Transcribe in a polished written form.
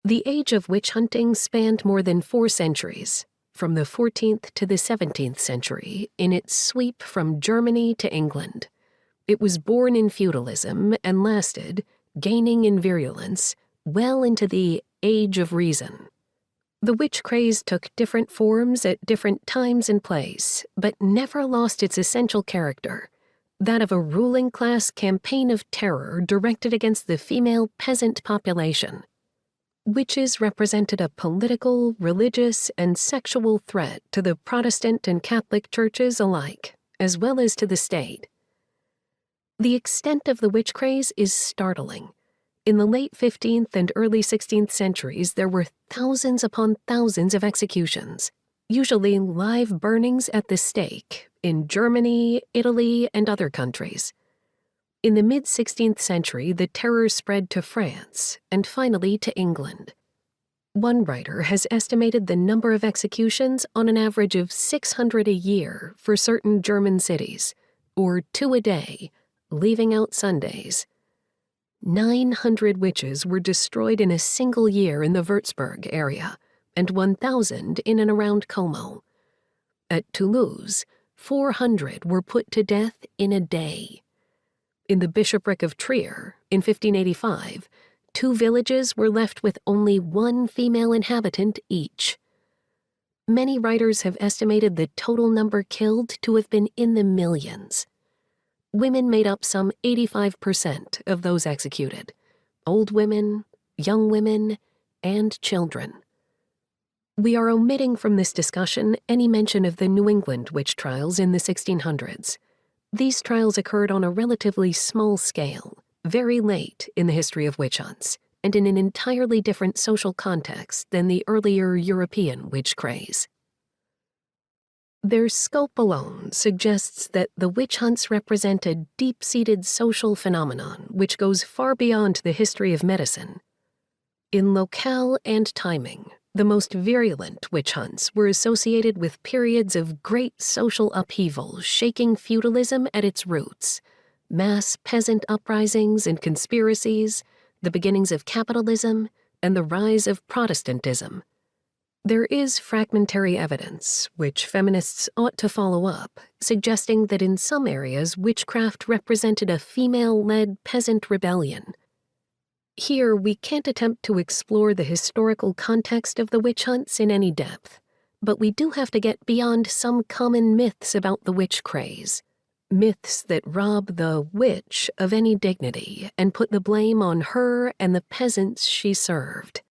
The age of witch hunting spanned more than 4 centuries, from the 14th to the 17th century, in its sweep from Germany to England. It was born in feudalism and lasted, gaining in virulence, well into the Age of Reason. The witch craze took different forms at different times and place, but never lost its essential character, that of a ruling class campaign of terror directed against the female peasant population. Witches represented a political, religious, and sexual threat to the Protestant and Catholic churches alike, as well as to the state. The extent of the witch craze is startling. In the late 15th and early 16th centuries, there were thousands upon thousands of executions, usually live burnings at the stake, in Germany, Italy, and other countries. In the mid-16th century, the terror spread to France, and finally to England. One writer has estimated the number of executions on an average of 600 a year for certain German cities, or 2 a day, leaving out Sundays. 900 witches were destroyed in a single year in the Würzburg area, and 1,000 in and around Como. At Toulouse, 400 were put to death in a day. In the bishopric of Trier, in 1585, 2 villages were left with only 1 female inhabitant each. Many writers have estimated the total number killed to have been in the millions. Women made up some 85% of those executed: old women, young women, and children. We are omitting from this discussion any mention of the New England witch trials in the 1600s. These trials occurred on a relatively small scale, very late in the history of witch hunts, and in an entirely different social context than the earlier European witch craze. Their scope alone suggests that the witch hunts represent a deep-seated social phenomenon which goes far beyond the history of medicine. In locale and timing, the most virulent witch hunts were associated with periods of great social upheaval shaking feudalism at its roots, mass peasant uprisings and conspiracies, the beginnings of capitalism, and the rise of Protestantism. There is fragmentary evidence, which feminists ought to follow up, suggesting that in some areas witchcraft represented a female-led peasant rebellion. Here, we can't attempt to explore the historical context of the witch hunts in any depth, but we do have to get beyond some common myths about the witch craze, myths that rob the witch of any dignity and put the blame on her and the peasants she served.